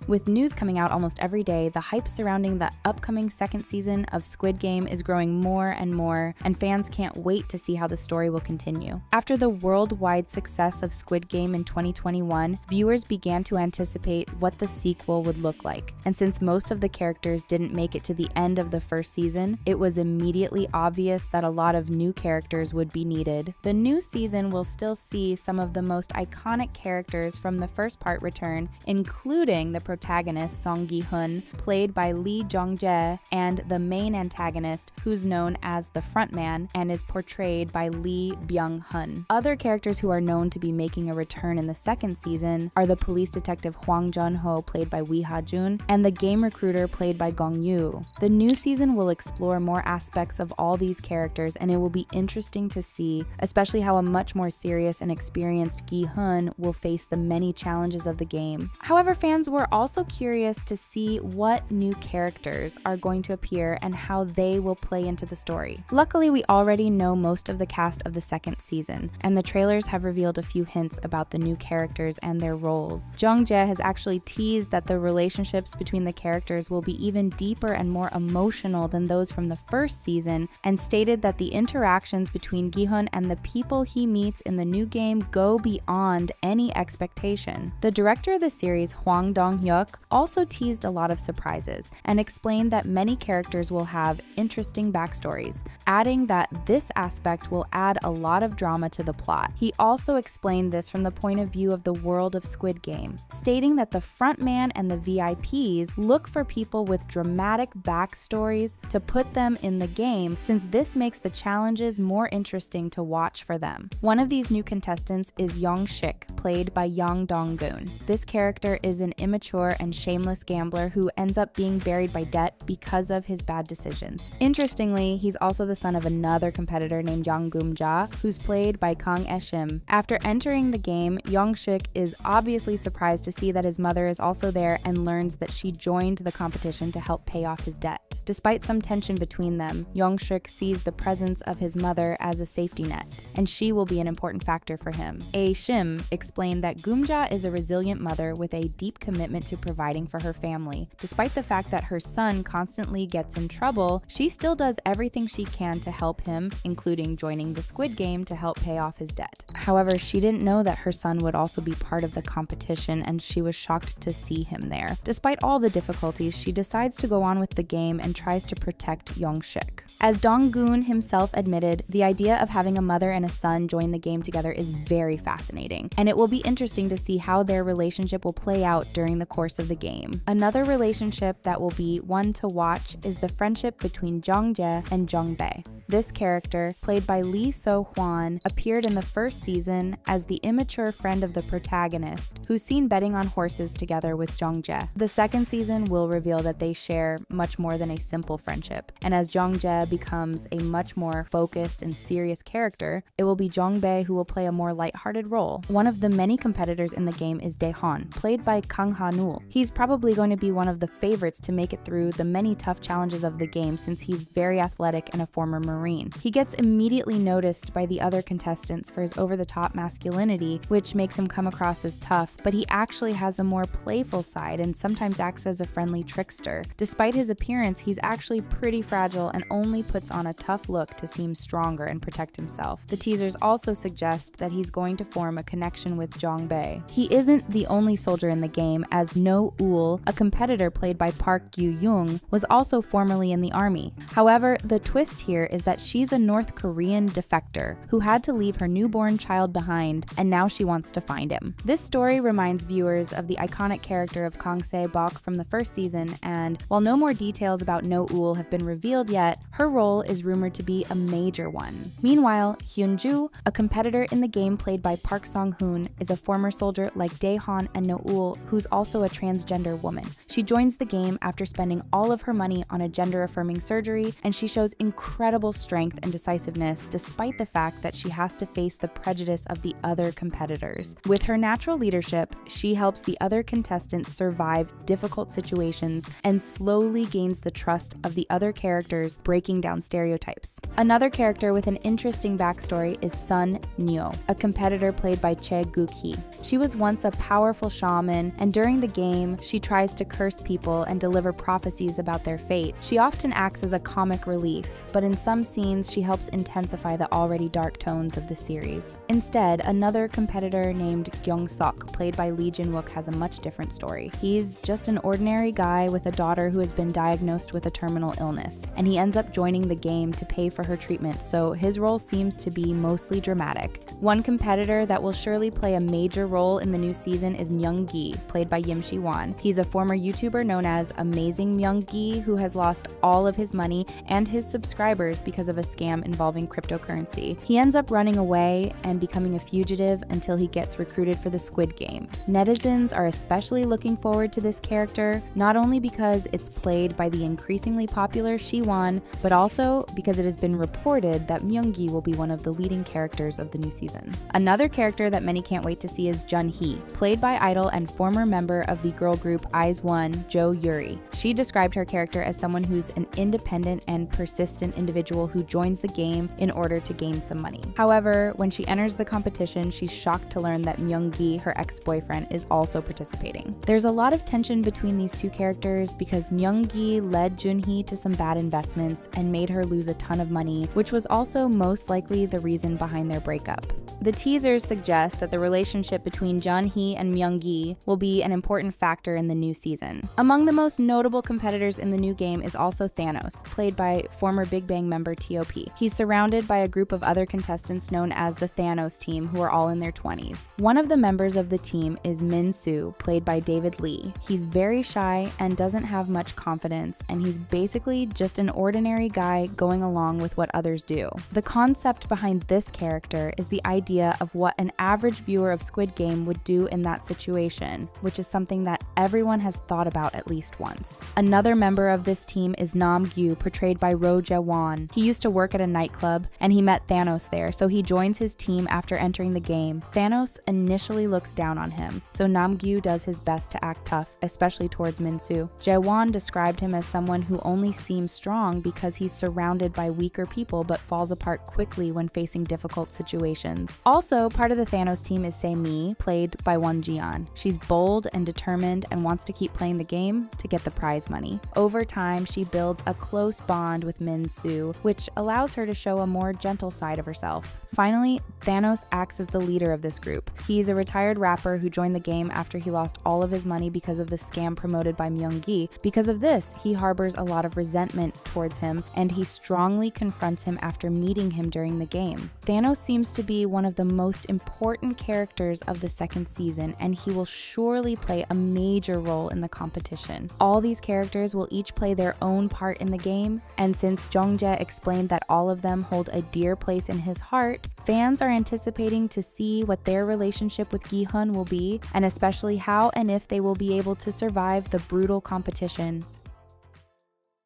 With news coming out almost every day, the hype surrounding the upcoming second season of Squid Game is growing more and more, and fans can't wait to see how the story will continue. After the worldwide success of Squid Game in 2021, viewers began to anticipate what the sequel would look like. And since most of the characters didn't make it to the end of the first season, it was immediately obvious that a lot of new characters would be needed. The new season will still see some of the most iconic characters from the first part return, including the protagonist Seong Gi Hun, played by Lee Jong-jae, and the main antagonist, who's known as the frontman and is portrayed by Lee Byung-hun. Other characters who are known to be making a return in the second season are the police detective Hwang Jun-ho, played by Wi Ha-jun, and the game recruiter played by Gong Yoo. The new season will explore more aspects of all these characters, and it will be interesting to see, especially how a much more serious and experienced Gi Hun will face the many challenges of the game. However, fans were also curious to see what new characters are going to appear and how they will play into the story. Luckily, we already know most of the cast of the second season, and the trailers have revealed a few hints about the new characters and their roles. Jung-jae has actually teased that the relationships between the characters will be even deeper and more emotional than those from the first season, and stated that the interactions between Gi-hun and the people he meets in the new game go beyond any expectation. The director of the series, Hwang Dong-hyuk, also teased a lot of surprises and explained that many characters will have interesting backstories, adding that this aspect will add a lot of drama to the plot. He also explained this from the point of view of the world of Squid Game, stating that the frontman and the VIPs look for people with dramatic backstories to put them in the game, since this makes the challenges more interesting to watch for them. One of these new contestants is Young-shik, played by Yang Dong-gun. This character is an immature and shameless gambler who ends up being buried by debt because of his bad decisions. Interestingly, he's also the son of another competitor named Yang Gum-ja, who's played by Kang Eshim. After entering the game, Young-shik is obviously surprised to see that his mother is also there and learns that she joined the competition to help pay off his debt. Despite some tension between them, Young-shik sees the presence of his mother as a safety net, and she will be an important factor for him. A Shim explained that Gumja is a resilient mother with a deep commitment to providing for her family. Despite the fact that her son constantly gets in trouble, she still does everything she can to help him, including joining the Squid Game to help pay off his debt. However, she didn't know that her son would also be part of the competition, and she was shocked to see him there. Despite all the difficulties, she decides to go on with the game and tries to protect Young-shik. As Dong-gun himself admitted, the idea of having a mother and a son join the game together is very fascinating, and it will be interesting to see how their relationship will play out during the course of the game. Another relationship that will be one to watch is the friendship between Jung-jae and Jung-bae. This character, played by Lee So-hwan, appeared in the first season as the immature friend of the protagonist, who's seen betting on horses together with Jung-jae. The second season will reveal that they share much more than a simple friendship, and as Jung-jae becomes a much more focused and serious character, it will be Jung-bae who will play a more lighthearted role. One of the many competitors in the game is Dae-han, played by Kang Ha-nul. He's probably going to be one of the favorites to make it through the many tough challenges of the game, since he's very athletic and a former Marine. He gets immediately noticed by the other contestants for his over-the-top masculinity, which makes him come across as tough, but he actually has a more playful side and sometimes acts as a friendly trickster. Despite his appearance, he's actually pretty fragile and only puts on a tough look to seem stronger and protect himself. The teasers also suggest that he's going to form a connection with Jung-bae. He isn't the only soldier in the game, as No-ul, a competitor played by Park Gyu-young, was also formerly in the army. However, the twist here is that she's a North Korean defector who had to leave her newborn child behind, and now she wants to find him. This story reminds viewers of the iconic character of Kang Se-bok from the first season, and while no more details about No-ul have been revealed yet, her role is rumored to be a major one. Meanwhile, Hyun-ju, a competitor in the game played by Park Song-hoon, is a former soldier like Dae-han and No-ul, who's also a transgender woman. She joins the game after spending all of her money on a gender-affirming surgery, and she shows incredible strength and decisiveness despite the fact that she has to face the prejudice of the other competitors. With her natural leadership, she helps the other contestants survive difficult situations and slowly gains the trust of the other characters, breaking down stereotypes. Another character with an interesting backstory is Sun Nyo, a competitor played by Chae Guk-hee. She was once a powerful shaman, and during the game, she tries to curse people and deliver prophecies about their fate. She often acts as a comic relief, but in some scenes, she helps intensify the already dark tones of the series. Instead, another competitor named Gyeong-sok, played by Lee Jin-wook, has a much different story. He's just an ordinary guy with a daughter who has been diagnosed with a terminal illness, and he ends up joining the game to pay for her treatment, so his role seems to be mostly dramatic. One competitor that will surely play a major role in the new season is Myung-gi, played by Yim Shi-won. He's a former YouTuber known as Amazing Myung-gi who has lost all of his money and his subscribers because of a scam involving cryptocurrency. He ends up running away and becoming a fugitive until he gets recruited for the Squid Game. Netizens are especially looking forward to this character, not only because it's played by the increasingly popular Shi-won, but also because it has been reported that Myung-gi will be one of the leading characters of the new season. Another character that many can't wait to see is Jun-hee, played by idol and former member of the girl group IZ*ONE, Jo Yuri. She described her character as someone who's an independent and persistent individual who joins the game in order to gain some money. However, when she enters the competition, she's shocked to learn that Myung-gi, her ex-boyfriend, is also participating. There's a lot of tension between these two characters because Myung-gi led Jun-hee to some bad investments and made her lose a ton of money, which was also most likely the reason behind their breakup. The teasers suggest that the relationship between Jun-hee and Myung-gi will be an important factor in the new season. Among the most notable competitors in the new game is also Thanos, played by former Big Bang member T.O.P. He's surrounded by a group of other contestants known as the Thanos team who are all in their 20s. One of the members of the team is Min-soo, played by David Lee. He's very shy and doesn't have much confidence, and he's basically just an ordinary guy going along with what others do. The concept behind this character is the idea of what an average viewer of Squid Game would do in that situation, which is something that everyone has thought about at least once. Another member of this team is Nam-gyu, portrayed by Ro Jae-won. He used to work at a nightclub, and he met Thanos there, so he joins his team after entering the game. Thanos initially looks down on him, so Nam-gyu does his best to act tough, especially towards Min-soo. Jae-won described him as someone who only seems strong because he's surrounded by weaker people but falls apart quickly when facing difficult situations. Also, part of the Thanos team is Se-mi, played by Won Ji-yeon. She's bold and determined and wants to keep playing the game to get the prize money. Over time, she builds a close bond with Min-soo, which allows her to show a more gentle side of herself. Finally, Thanos acts as the leader of this group. He's a retired rapper who joined the game after he lost all of his money because of the scam promoted by Myung-gi. Because of this, he harbors a lot of resentment towards him, and he strongly confronts him after meeting him during the game. Thanos seems to be one of the most important characters of the second season, and he will surely play a major role in the competition. All these characters will each play their own part in the game, and since Jung-jae explained that all of them hold a dear place in his heart, fans are anticipating to see what their relationship with Gi Hun will be, and especially how and if they will be able to survive the brutal competition.